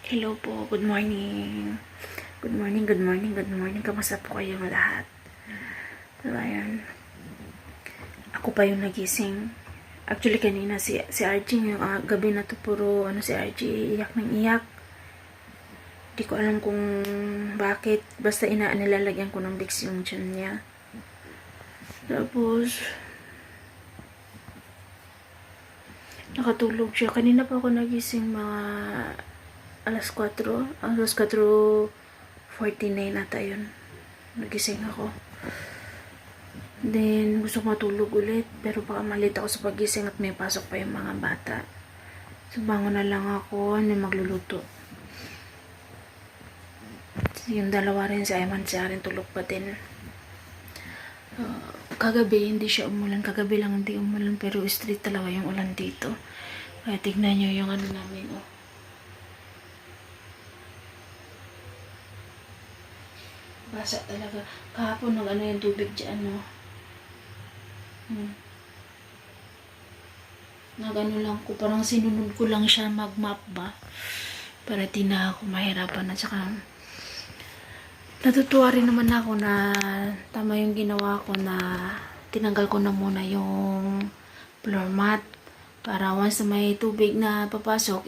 Hello po, good morning. Good morning, good morning, good morning. Kamusta po kayong lahat? So, ayun. Ako pa yung nagising. Actually, kanina si RG, yung gabi na to, puro si RG, iyak ng iyak. Di ko alam kung bakit. Basta nilalagyan ko ng Vicks yung tiyan niya. Tapos, nakatulog siya. Kanina pa ako nagising mga alas 4:49 nata yun. Nagising ako. Then, gusto ko matulog ulit. Pero baka malit ako sa pagising at may pasok pa yung mga bata. So, bangon na lang ako na magluluto. Yung dalawa rin, si Ayman, si Aaron, tulog pa din. Kagabi, hindi siya umulan. Kagabi lang hindi umulan. Pero straight talaga yung ulan dito. Kaya tignan nyo yung namin, oh. Basa talaga. Kahapon yung tubig dyan, no? Lang ko. Parang sinunod ko lang siya mag-map ba? Para di na ako mahirapan. At saka, natutuwa rin naman ako na tama yung ginawa ko na tinanggal ko na muna yung floor mat. Para once na may tubig na papasok,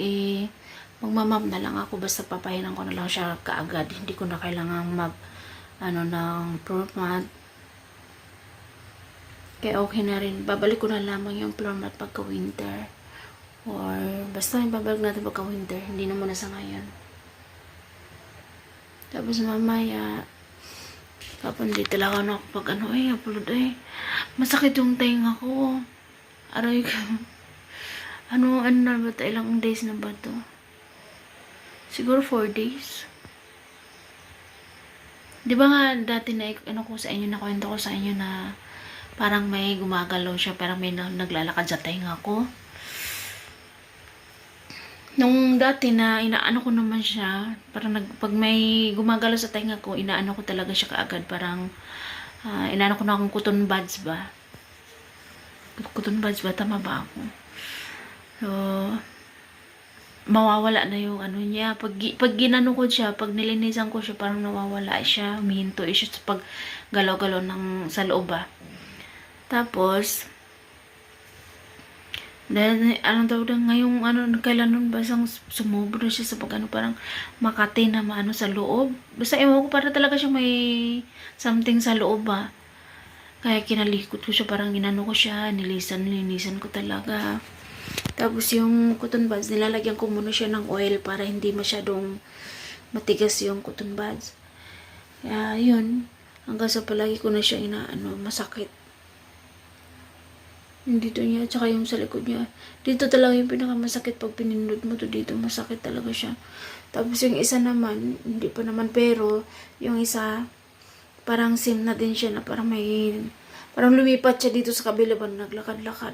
magmamap na lang ako. Basta papahinan ko na lang siya kaagad. Hindi ko na kailangan ng floor mat. Kaya okay na rin. Babalik ko na lamang yung floor mat pagka winter. Or basta babalik natin pagka winter. Hindi na muna sa ngayon. Tapos mamaya, kapag di talaga ako pag upload masakit yung tenga ko. Aray ko. Ano na ba ito? Ilang days na ba ito? Siguro 4 days. Di ba nga dati na nakwento ko sa inyo na parang may gumagalaw siya, parang may naglalakad sa tenga ko. Nung dati na inaano ko naman siya, parang pag may gumagalaw sa tenga ko, inaano ko talaga siya kaagad, parang inaano ko na akong cotton buds ba? Cotton buds ba? Tama ba ako? So, mawawala na yung niya. Pag ginano ko siya, pag nilinisan ko siya, parang nawawala siya. Humihinto siya sa pag galaw-galaw sa loob ba. Tapos, dahil, ngayong, kailan nun basang sumubro siya sa parang Makati na sa loob. Basta ewan ko, para talaga siya may something sa loob ba. Kaya kinalikot ko siya, parang ginano ko siya, nilinisan ko talaga. Tapos yung cotton buds, nilalagyan ko muna siya ng oil para hindi masyadong matigas yung cotton buds. Kaya yun, hanggang sa palagi ko na siya masakit. Dito niya, tsaka yung sa likod niya. Dito talaga yung pinakamasakit pag pinindot mo to dito, masakit talaga siya. Tapos yung isa naman, hindi pa naman, pero yung isa, parang sim na din siya na parang lumipat siya dito sa kabila ba, naglakad-lakad.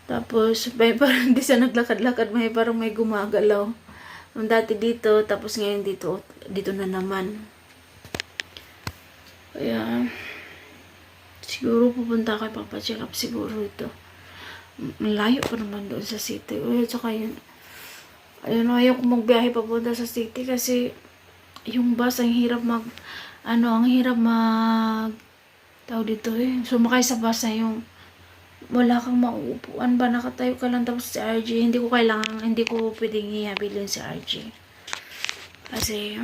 Tapos, parang hindi siya naglakad-lakad, parang may gumagalaw. Nung dati dito, tapos ngayon dito na naman. Kaya, siguro pupunta ako, papacheck up siguro ito. Malayo pa naman doon sa city. Tsaka yun, ayaw ko magbiyahe papunta sa city kasi yung bus, ang hirap tawag dito sumakay sa bus na yung wala kang mauupuan ba, nakatayo ka lang, tapos si RG, hindi ko pwedeng ihabilin si RG. Kasi,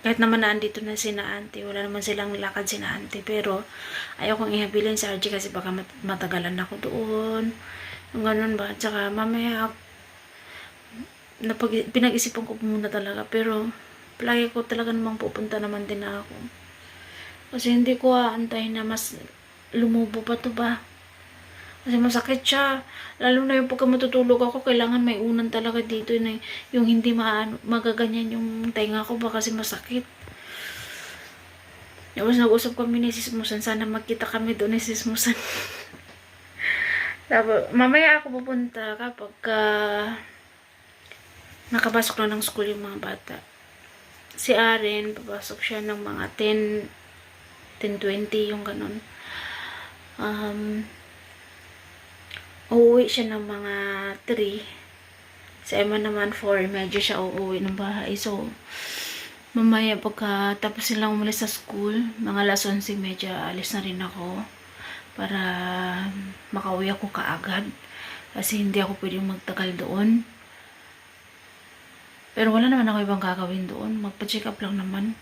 kahit naman na andito na si na auntie, wala naman silang lakad si na auntie, pero ayaw kong ihabilin si RG kasi baka matagalan ako doon. Yung ganun ba, tsaka mamaya, pinag-isipan ko muna talaga, pero palagi ko talaga namang pupunta naman din ako. Kasi hindi ko aantayin na mas lumubo pa to ba. Kasi masakit siya. Lalo na yung pagka matutulog ako, kailangan may unan talaga dito na yung hindi magaganyan yung tenga ko ba kasi masakit. Tapos nag-usap kami ni Sis Musan. Sana magkita kami doon ni Sis Musan. Tapos, mamaya ako pupunta kapag nakapasok na ng school yung mga bata. Si Aren, papasok siya ng mga 10:20 yung ganun. Uuwi siya ng mga 3. Si Emma naman 4, medyo siya uuwi ng bahay. So, mamaya pagka tapos silang umalis sa school, mga alas 11:30, alis na rin ako para makauwi ako kaagad. Kasi hindi ako pwedeng magtagal doon. Pero wala naman ako ibang gagawin doon. Magpa-check up lang naman.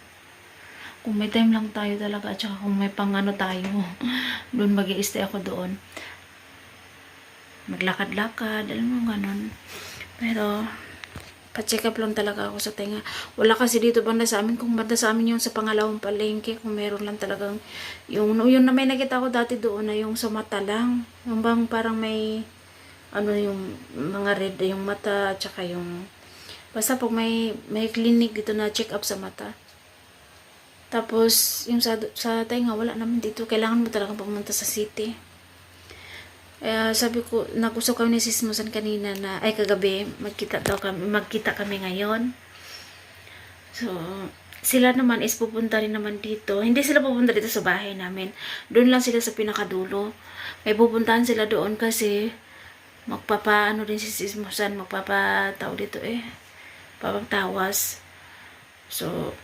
Kung may time lang tayo talaga at saka kung may pang-ano tayo, doon mag-i-stay ako doon. Maglakad-lakad, alam mo ganun. Pero, pa-check up lang talaga ako sa tenga. Wala kasi dito banda sa amin. Kung banda sa amin yung sa pangalawang palengke, kung meron lang talagang, yung na may nakita ko dati doon na yung sa mata lang. Yung bang parang may, yung mga red, yung mata, at saka yung, basta pag may clinic dito na check up sa mata. Tapos, yung sa tenga, wala naman dito. Kailangan mo talaga pumunta sa city. Sabi ko, nag-usap kami ni Sis Musan kanina na, kagabi, magkita kami ngayon. So, sila naman is pupunta rin naman dito. Hindi sila pupunta dito sa bahay namin. Doon lang sila sa pinakadulo. May pupuntahan sila doon kasi magpapaano din si Sis Musan, magpapatao dito papagtawas. So,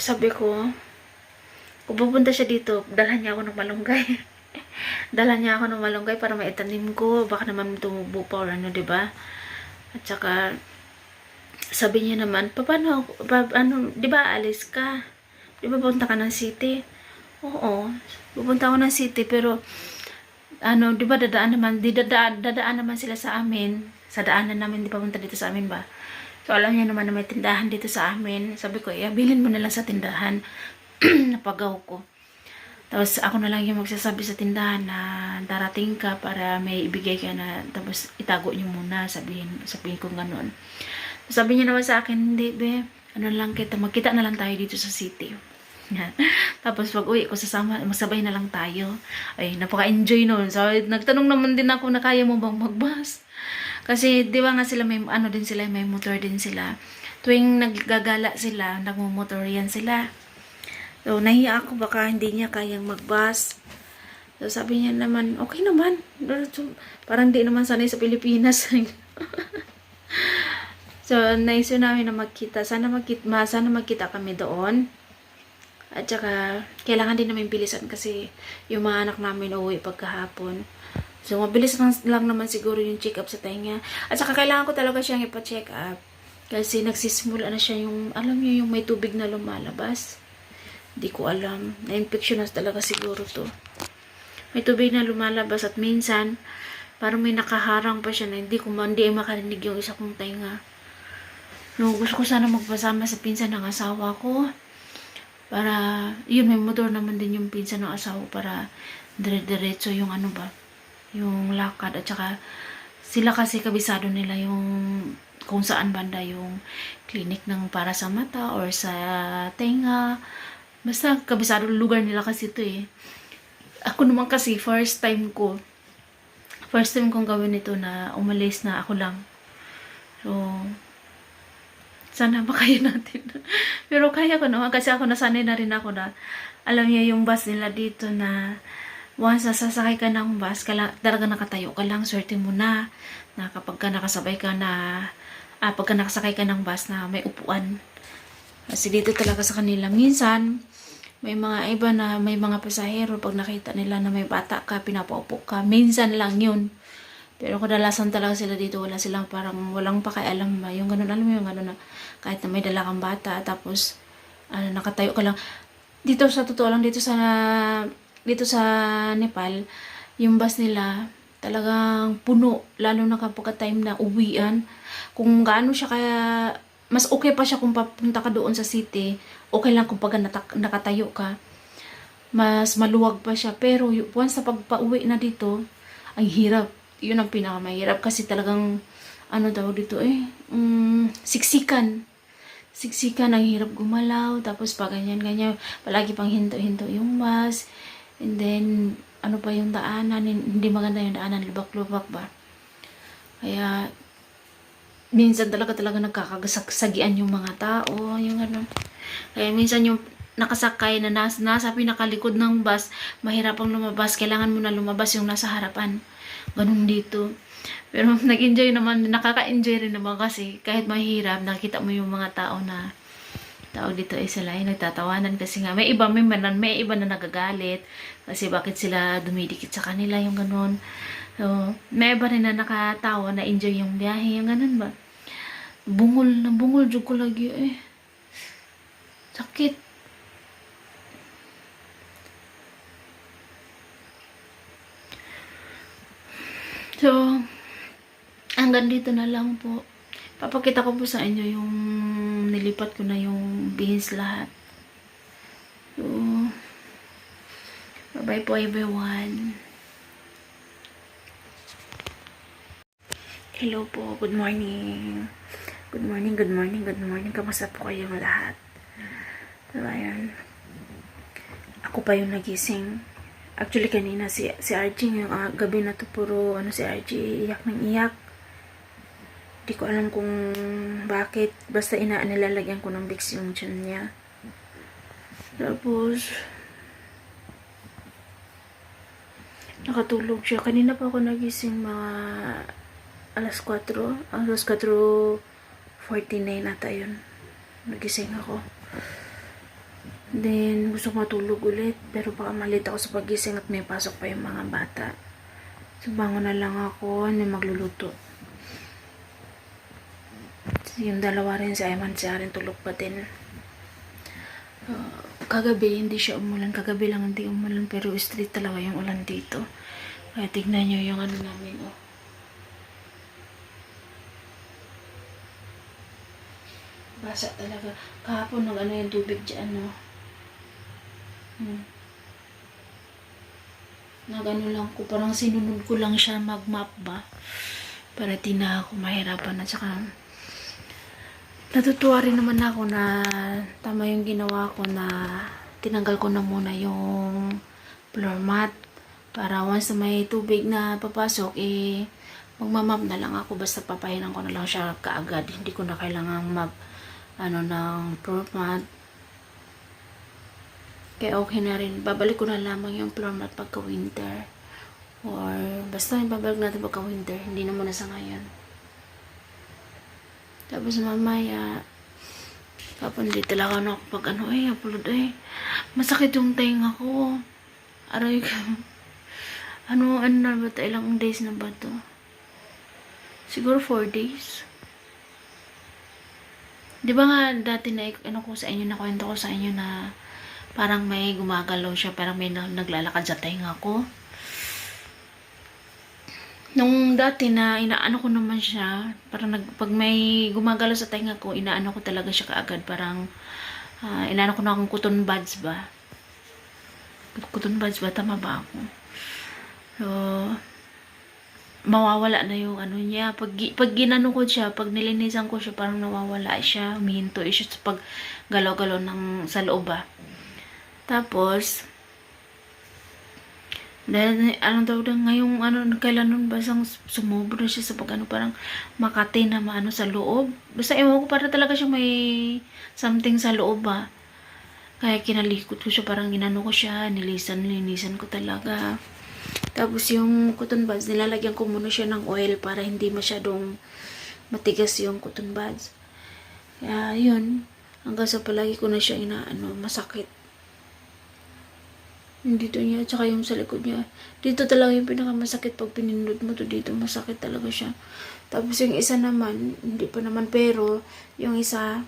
sabi ko, kung pupunta siya dito, dalhan niya ako ng malunggay. Dala niya ako ng malunggay para maitanim ko. Baka naman tumubo pa or diba? At saka, sabi niya naman, paano, diba alis ka? Diba punta ka ng city? Oo, pupunta ako ng city, pero, diba dadaan naman sila sa amin. Sa daanan namin, di ba punta dito sa amin ba? So, alam niya naman na may tindahan dito sa amin. Sabi ko, bilhin mo na lang sa tindahan. Napagaw ko. Tapos ako na lang yung magsasabi sa tindahan na darating ka para may ibigay ka na, tapos itago niyo muna, sabihin ko gano'n. Sabi niya naman sa akin, hindi be, magkita na lang tayo dito sa city. Tapos pag uwi ko masabay na lang tayo. Ay, napaka-enjoy noon. So, nagtanong naman din ako na kaya mo bang magbus? Kasi di ba nga sila may may motor din sila. Tuwing naggagala sila, nagmumotor yan sila. So, nahiya ako baka hindi niya kayang magbus. So, sabi niya naman, okay naman. Parang di naman sanay sa Pilipinas. So, naisip namin na magkita. Sana magkita kami doon. At saka, kailangan din namin bilisan kasi yung mga anak namin uuwi pagkahapon. So, mabilis lang naman siguro yung check-up sa tenga. At saka, kailangan ko talaga siyang ipa-check up. Kasi nagsisimula na siya alam niyo yung may tubig na lumalabas. Di ko alam. Na-infection na talaga siguro to. May tubig na lumalabas at minsan, parang may nakaharang pa siya na hindi makarinig yung isa kong tenga. No, gusto ko sana magpasama sa pinsan ng asawa ko. Para, may motor naman din yung pinsan ng asawa para dire-diretso yung yung lakad. At saka, sila kasi kabisado nila yung kung saan banda yung clinic ng para sa mata or sa tenga. Basta kabisado lugar nila kasi ito Ako naman kasi first time kong gawin ito na umalis na ako lang. So, sana makaya natin. Pero kaya ko naman kasi ako nasanay na rin ako na alam niya yung bus nila dito na once sasakay ka ng bus, talaga nakatayo ka lang, swerte mo na kapag ka nakasabay ka pagka nakasakay ka ng bus na may upuan. Kasi dito talaga sa kanila, minsan, may mga iba na may mga pasahero, pag nakita nila na may bata ka, pinapaupo ka. Minsan lang yun. Pero kadalasan talaga sila dito, wala silang parang walang pakialam ba. Yung ganun, alam mo yung ganun na kahit na may dala kang bata, tapos nakatayo ka lang. Dito sa totoo lang, dito sa Nepal, yung bus nila, talagang puno. Lalo na kapag time na uwian. Kung gaano siya kaya mas okay pa siya kung papunta ka doon sa city. Okay lang kung pag nakatayo ka. Mas maluwag pa siya. Pero once na pagpa-uwi na dito, ang hirap. Yun ang pinakamahirap. Kasi talagang, dito siksikan. Siksikan, ang hirap gumalaw. Tapos pa ganyan. Palagi pang hinto-hinto yung bus. And then, pa yung daanan. Hindi maganda yung daanan. Lubak-lubak ba? Kaya, minsan talaga nagkakasagian yung mga tao, yung Kaya minsan yung nakasakay na nasa pinakalikod ng bus, mahirapang lumabas. Kailangan mo na lumabas yung nasa harapan. Ganun dito. Pero nag-enjoy naman, nakaka-enjoy rin naman kasi kahit mahirap, nakita mo yung mga tao na tawag dito ay sila ay nagtatawanan kasi nga may iba na nagagalit kasi bakit sila dumidikit sa kanila yung ganun. So, may iba rin na nakatawa na enjoy yung biyahe, yung ganun ba. Bungol jud ko lagi eh. Sakit. So, hanggang dito na lang po. Papakita ko po sa inyo yung nilipat ko na yung beans lahat. So, bye-bye po everyone. Hello po, good morning. Good morning, good morning, good morning. Kamusta po kayong lahat? So, ayan. Ako pa yung nagising. Actually, kanina si RG yung gabi na to puro si RG iyak ng iyak. Di ko alam kung bakit. Basta nilalagyan ko ng Vicks yung tiyan niya. Tapos, nakatulog siya. Kanina pa ako nagising mga alas 4. Alas 4:49 ata yun. Nagising ako. Then, gusto ko matulog ulit. Pero baka malita ako sa pagising at may pasok pa yung mga bata. So, bangon na lang ako. Magluluto. Yung dalawa rin si Ayman, siya rin tulog pa din. Kagabi, hindi siya umulan. Kagabi lang hindi umulan. Pero street talaga yung ulan dito. Kaya tignan nyo yung namin, oh. Basa talaga. Kahapon yung tubig dyan, no. Lang ko. Parang sinunod ko lang siya mag-map ba. Para di na ako mahirapan. At saka, natutuwa rin naman ako na tama yung ginawa ko na tinanggal ko na muna yung floor mat. Para once na may tubig na papasok, magmamap na lang ako. Basta papahinan ko na lang siya kaagad. Hindi ko na kailangan ng floor mat. Kaya okay na rin. Babalik ko na lamang yung floor mat pagka winter. Or basta babalik natin pagka winter. Hindi na muna sa ngayon. Tapos mamaya, kapag hindi talaga ako pag upload masakit yung tenga ko. Aray ka. Ano na ba ito? Ilang days na ba ito? Siguro 4 days. Di ba nga dati na nakwento ko sa inyo na parang may gumagalaw siya, parang may naglalakad sa tenga ko. Nung dati na inaano ko naman siya, parang pag may gumagalaw sa tenga ko, inaano ko talaga siya kaagad. Parang inaano ko na akong cotton buds ba? Cotton buds ba? Tama ba ako? So, mawawala na yung niya. Pag ginano ko siya, pag nilinisan ko siya, parang nawawala siya. Humihinto siya sa pag galaw-galaw sa loob ba. Tapos, dahil, kailan nun basang sumobra siya sa parang Makati na sa loob. Basta ewan ko, para talaga siya may something sa loob ba. Kaya kinalikot ko siya, parang ginano ko siya, linisan ko talaga. Tapos yung cotton buds, nilalagyan ko muna siya ng oil para hindi masyadong matigas yung cotton buds. Kaya yun, hanggang sa palagi ko na siya masakit. Dito niya, tsaka yung sa likod niya. Dito talaga yung pinakamasakit pag pinindot mo to dito. Masakit talaga siya. Tapos yung isa naman, hindi pa naman, pero yung isa,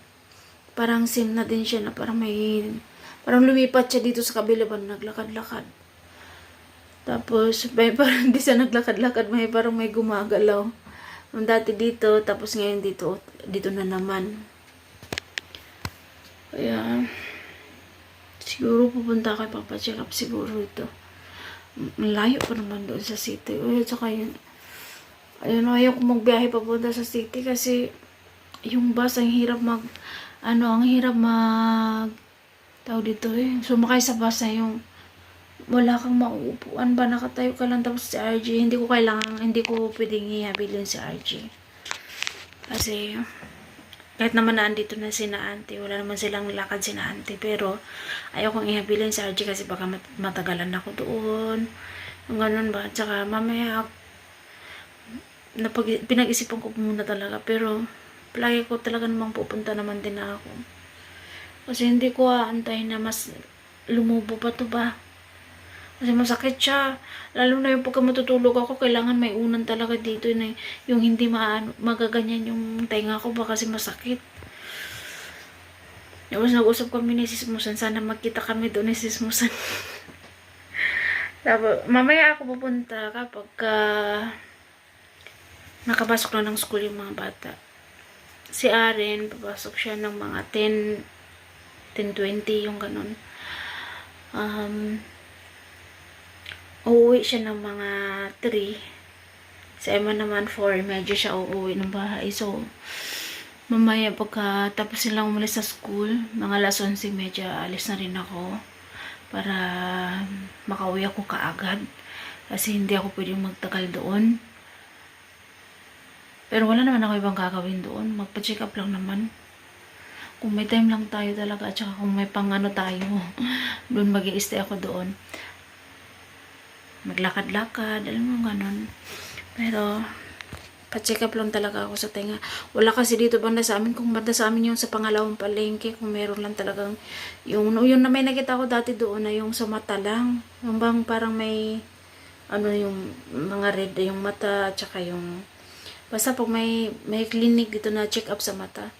parang sim na din siya na parang lumipat siya dito sa kabila ba, naglakad-lakad. Tapos, parang hindi siya naglakad-lakad, parang may gumagalaw. Yung dati dito, tapos ngayon dito na naman. Kaya, siguro pupunta kay Papa-check up siguro ito. Malayo pa naman doon sa city. Tsaka yun. Ayaw ko magbiyahe papunta sa city kasi yung bus, ang hirap tawag dito sumakay sa bus na yung wala kang mauupuan ba, nakatayo ka lang. Tapos si RG, hindi ko pwedeng ihabilin si RG. Kasi, kahit naman na andito na sina auntie, wala naman silang lakad sina auntie, pero ayaw kong ihabilin sa RG kasi baka matagalan ako doon. Yung ganun ba? Tsaka mamaya, pinag-isipan ko muna talaga. Pero, palagi ko talaga namang pupunta naman din ako. Kasi hindi ko aantayin na mas lumubo pa to ba. Kasi masakit siya. Lalo na yung pagka matutulog ako, kailangan may unan talaga dito na yung hindi magaganyan yung tenga ko ba kasi masakit. Tapos nag-usap kami ni Sis Musan. Sana magkita kami doon ni Sis Musan. Tapos, mamaya ako pupunta kapag nakapasok na ng school yung mga bata. Si Aren, papasok siya ng mga 10:20 yung ganun. Uuwi siya ng mga 3. Si Emma naman 4, medyo siya uuwi ng bahay. So, mamaya pagka tapos silang umalis sa school, mga alas 11:30, alis na rin ako para makauwi ako kaagad. Kasi hindi ako pwedeng magtagal doon. Pero wala naman ako ibang gagawin doon. Magpa-check up lang naman. Kung may time lang tayo talaga, at saka kung may pang-ano tayo, doon mag-i-stay ako doon. Maglakad-lakad, alam mo ganun. Pero, pa-check up lang talaga ako sa tenga. Wala kasi dito banda sa amin. Kung banda sa amin yung sa pangalawang palengke, kung meron lang talagang, yung na may nakita ko dati doon na yung sa mata lang. Yung bang parang may, yung mga red, yung mata, at saka yung, basta pag may clinic dito na check up sa mata.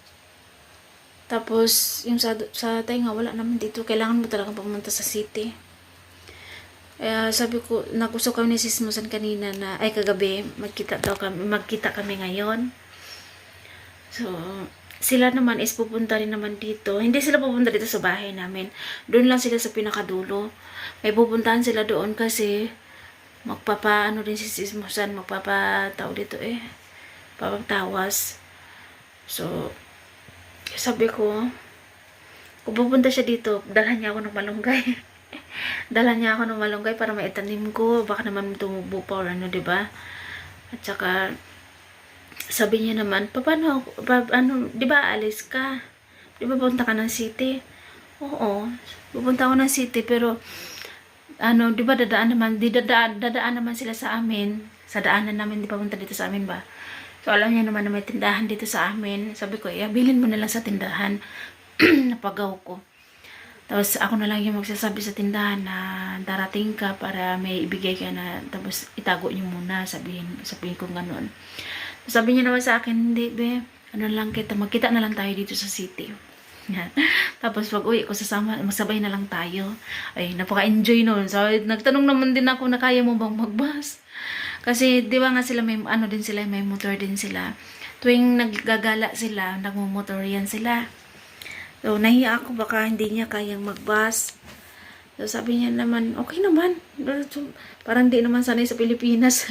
Tapos, yung sa tenga, wala naman dito. Kailangan mo talagang pumunta sa city. Kaya sabi ko, nag-usap kami ni Sis Musan kanina na, kagabi, magkita kami ngayon. So, sila naman is pupunta rin naman dito. Hindi sila pupunta dito sa bahay namin. Doon lang sila sa pinakadulo. May pupuntahan sila doon kasi magpapaano din si Sis Musan, magpapatao dito papatawas. So, sabi ko, kung pupunta siya dito, dalhan niya ako ng malunggay. Dalhan niya ako ng malunggay para maitanim ko. Baka naman tumubo pa or diba? At saka, sabi niya naman, di ba alis ka? Di ba punta ka ng city? Oo, pupunta ako ng city, pero, di ba dadaan naman sila sa amin. Sa daanan namin, di ba punta dito sa amin ba? So, alam niya naman na may tindahan dito sa amin. Sabi ko, bilhin mo na lang sa tindahan. Napagaw ko. Tapos, ako na lang yung magsasabi sa tindahan na darating ka para may ibigay ka na, tapos itago niyo muna, sabihin ko gano'n. Sabi niya naman sa akin, hindi, be, magkita na lang tayo dito sa city. Tapos, pag uwi ko, magsabay na lang tayo. Ay, napaka-enjoy nun. So, nagtanong naman din ako na kaya mo bang magbus? Kasi, di ba nga sila, may motor din sila. Tuwing naggagala sila, nagmumotor yan sila. So, nahiya ako baka hindi niya kayang magbus. So, sabi niya naman, okay naman. Parang di naman sanay sa Pilipinas.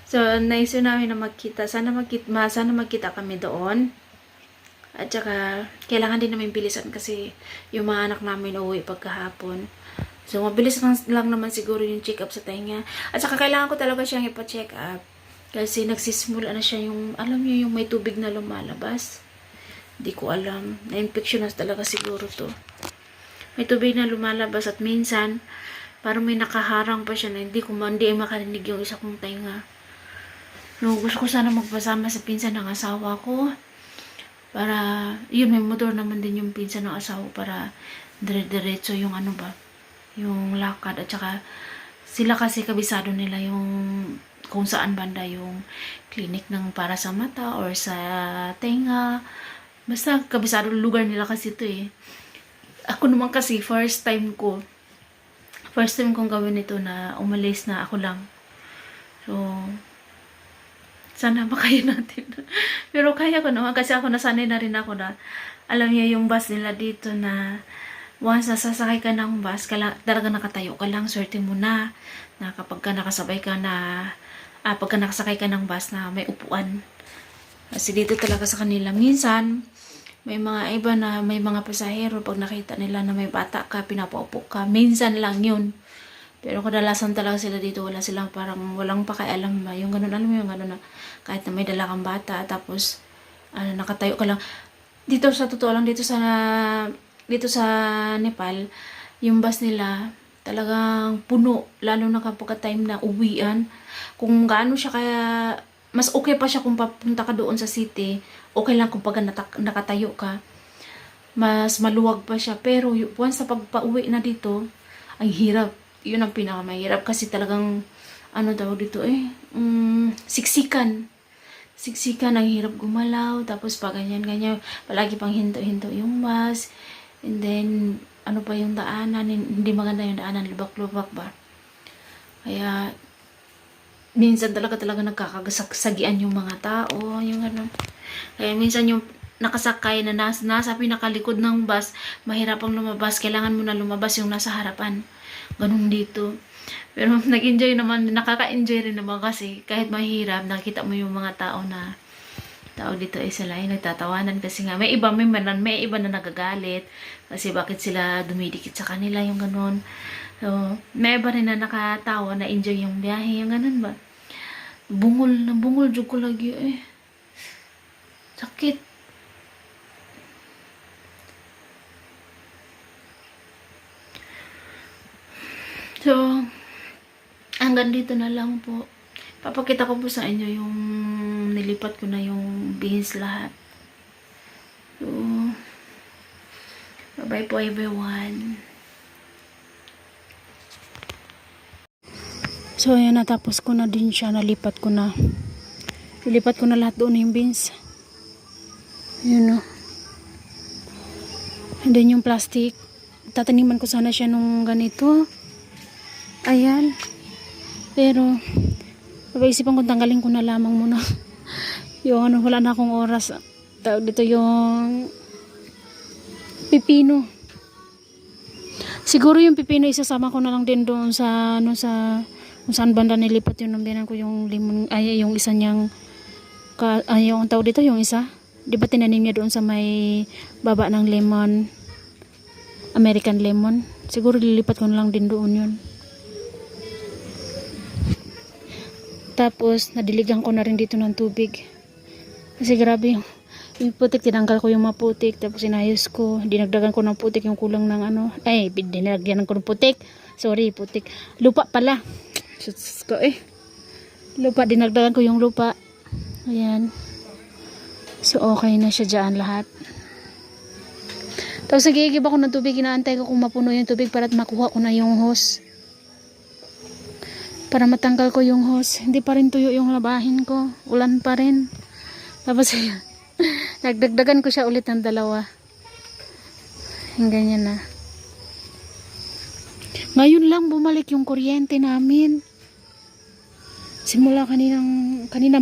So, naisip namin na magkita. Sana magkita kami doon. At saka, kailangan din namin bilisan kasi yung mga anak namin uuwi pagkahapon. So, mabilis lang naman siguro yung check-up sa tenga. At saka, kailangan ko talaga siyang ipa-check up. Kasi nagsisimula na siya yung, alam niyo, yung may tubig na lumalabas. Hindi ko alam. Na-infection na talaga siguro to. May tubig na lumalabas at minsan, parang may nakaharang pa siya na hindi makarinig yung isa kong tenga. No, gusto ko sana magpasama sa pinsan ng asawa ko. Para, yun, may motor naman din yung pinsan ng asawa para dire-diretso yung yung lakad. At saka, sila kasi kabisado nila yung kung saan banda yung clinic ng para sa mata or sa tenga. Basta kabisado lugar nila kasi ito Ako naman kasi first time kong gawin ito na umalis na ako lang. So, sana makaya natin. Pero kaya ko naman kasi ako nasanay na rin ako na alam niya yung bus nila dito na once nasasakay ka ng bus, talaga nakatayo ka lang, swerte mo na kapag ka nakasabay ka pagka nakasakay ka ng bus na may upuan. Kasi dito talaga sa kanila, minsan, may mga iba na may mga pasahero, pag nakita nila na may bata ka, pinapaupo ka, minsan lang yun. Pero kadalasan talaga sila dito, wala silang parang, walang pakialam ba, yung ganun, alam mo yung ganun na, kahit na may dala kang bata, tapos, nakatayo ka lang. Dito sa totoo lang, dito sa Nepal, yung bus nila, Talagang puno, lalo na kapag time na uwian. Kung gaano siya kaya, mas okay pa siya kung papunta ka doon sa city. Okay lang kung pag nakatayo ka. Mas maluwag pa siya. Pero once sa pagpa-uwi na dito, ang hirap. Yun ang pinakamahirap kasi talagang, ano tawag dito siksikan. Siksikan, ang hirap gumalaw. Tapos pa ganyan-ganyan, palagi pang hinto-hinto yung bus. And then, ano pa yung daanan, hindi maganda yung daanan, lubak-lubak ba. Kaya, minsan talaga nagkakasagian yung mga tao, yung ano. Kaya minsan yung nakasakay na nasa pinakalikod ng bus, mahirapang lumabas, kailangan mo na lumabas yung nasa harapan. Ganun dito. Pero nag-enjoy naman, nakaka-enjoy rin naman kasi kahit mahirap, nakita mo yung mga tao dito ay sila ay nagtatawanan kasi nga may iba na nagagalit kasi bakit sila dumidikit sa kanila yung ganun. So, may iba rin na nakatawa na enjoy yung biyahe yung ganun ba. Bungol jud ko lagi sakit. So, hanggang dito na lang po. Papakita ko po sa inyo yung nilipat ko na yung beans lahat. So, bye-bye po everyone. So, ayan, natapos ko na din siya. Nilipat ko na. Nilipat ko na lahat doon yung beans. Yun o. And then yung plastic. Tataniman ko sana siya nung ganito. Ayan. Pero, napaisipan ko tanggalin ko na lamang muna. Yung ano, wala na akong oras. Tawag dito yung pipino. Siguro yung pipino isasama ko na lang din doon sa kung saan banda nilipat yung nambinan ko yung limon, yung isa niyang yung tawag dito yung isa. Di ba tinanim niya doon sa may baba ng lemon, American lemon. Siguro lilipat ko na lang din doon yun. Tapos, nadiligan ko na rin dito ng tubig. Kasi grabe yung putik, tinanggal ko yung mga putik. Tapos, inayos ko. Dinagdagan ko ng putik yung kulang ng ano. Dinagdagan ko ng putik. Sorry, putik. Lupa pala. Sus ko lupa, dinagdagan ko yung lupa. Ayan. So, okay na siya dyan lahat. Tapos, nagigib ako ng tubig. Inaantay ko kung mapuno yung tubig para makuha ko na yung hose. Para matanggal ko yung hose. Hindi pa rin tuyo yung labahin ko. Ulan pa rin. Tapos, nagdagdagan ko siya ulit ng 2. Yung ganyan na. Ngayon lang bumalik yung kuryente namin. Simula kanina,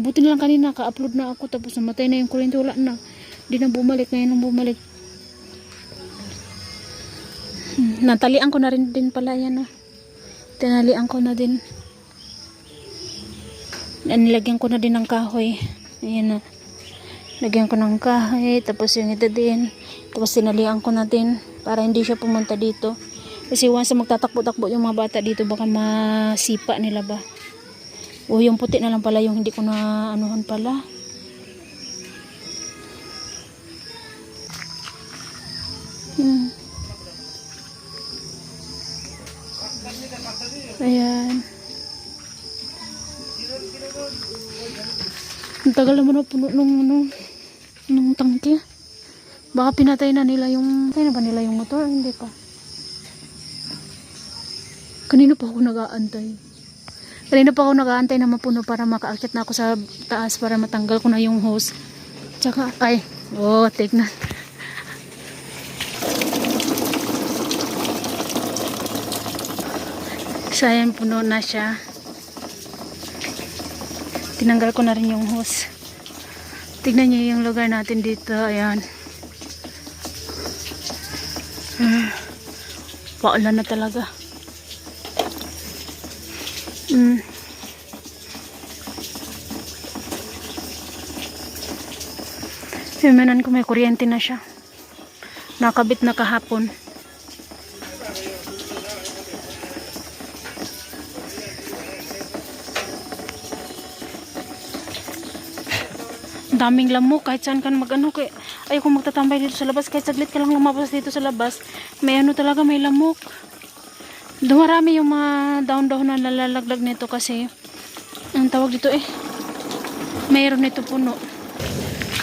buti na lang kanina, ka-upload na ako, tapos namatay na yung kuryente, wala na. Hindi na bumalik, ngayon lang bumalik. Natalian ko na rin din pala yan, tinalian ko na din. Nilagyan ko na din ng kahoy. Ayan na. Lagyan ko ng kahoy, tapos yung ito din. Tapos tinalian ko na din, para hindi siya pumunta dito. Kasi once magtatakbo-takbo yung mga bata dito, baka masipa nila ba. O yung puti na lang pala yung hindi ko na anuhan pala. Ayan. Ang tagal naman na puno nung tangke. Baka pinatay na nila yung... Pinatay na ba nila yung motor? Hindi pa. Kanina pa ako nag-aantay na mapuno para makaakyat na ako sa taas para matanggal ko na yung hose. Tsaka, take na. So, ayan, puno na siya. Tinanggal ko na rin yung hose. Tignan niyo yung lugar natin dito. Ayan. Paulan na talaga. Simanan ko may kuryente na siya. Nakabit na kahapon. Daming lamok kahit saan ka mag-ano. Ayaw kong magtatambay dito sa labas. Kahit saglit ka lang lumabas dito sa labas. May talaga, may lamok. Dumarami yung mga daon-daon na nalalaglag nito kasi ang tawag dito mayroon nito puno.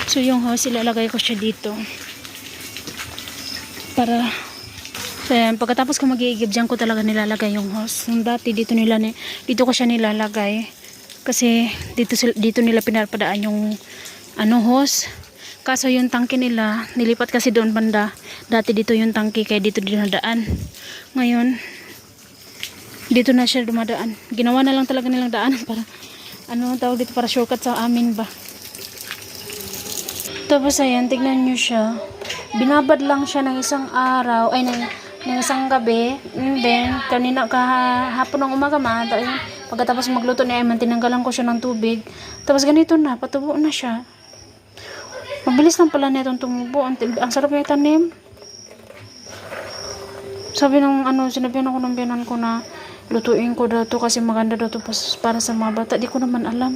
So yung hose ilalagay ko siya dito para so yan, pagkatapos ko mag-iigib dyan ko talaga nilalagay yung hose. Yung dati dito ko siya nilalagay kasi dito nila pinapadaan yung hose. Kaso yung tangke nila nilipat kasi doon banda. Dati dito yung tangke kaya dito dinadaan. Ngayon dito na siya dumadaan. Ginawa na lang talaga nilang daanan para tawag dito, para shortcut sa amin ba. Tapos ayan, tignan nyo siya. Binabad lang siya ng isang araw, ng isang gabi. And then, kanina kahapon ng umaga pagkatapos magluto ni Ayman, tinanggalan ko siya ng tubig. Tapos ganito na, patubo na siya. Mabilis lang pala nitong tumubo. Ang sarap yung tanim. Sinabihan ako ng biyanan ko na lutuin ko daw to kasi maganda daw to para sa mga bata. Di ko naman alam.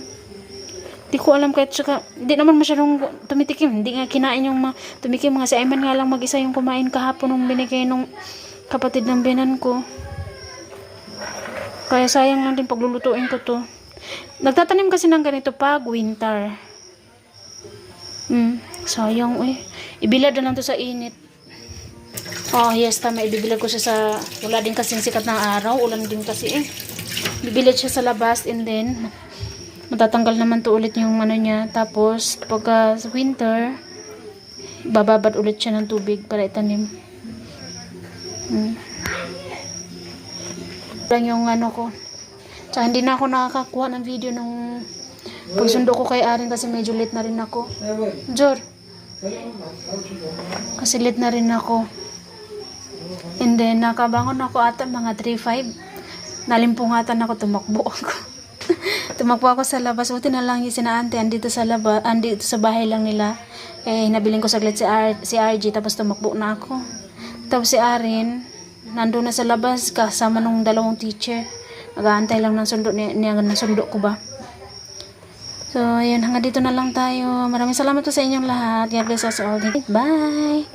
Di ko alam kahit saka, di naman masyadong tumitikim. Hindi nga kinain yung tumikim nga. Si Ayman nga lang mag-isa yung kumain kahapon nung binigay nung kapatid ng biyanan ko. Kaya sayang lang din paglulutuin ko to. Nagtatanim kasi ng ganito pag winter. Sayang Ibilad na lang to sa init. Oh yes, tama. Ibibilad ko siya sa wala din kasing sikat ng araw. Ulan din kasi Bibilad siya sa labas and then matatanggal naman to ulit yung niya. Tapos pagka winter bababad ulit siya ng tubig para itanim. Lang yung ko. Tsaka hindi na ako nakakakuha ng video nung pagsundo ko kay Arin kasi medyo late na rin ako. Jor. Kasi late na rin ako. And then, nakabangon ako ata mga 3:05. Nalimpungatan ako, tumakbo ako. Tumakbo ako sa labas. Buti na lang yung sinaante, andito sa bahay lang nila. Nabiling ko saglit si RG, tapos tumakbo na ako. Tapos si Arin, nandun na sa labas, kasama nung dalawang teacher. Nag-aantay lang ng sundo, ng sundo ko ba. So, ayun, hanggang dito na lang tayo. Maraming salamat po sa inyong lahat. God bless us all. Bye!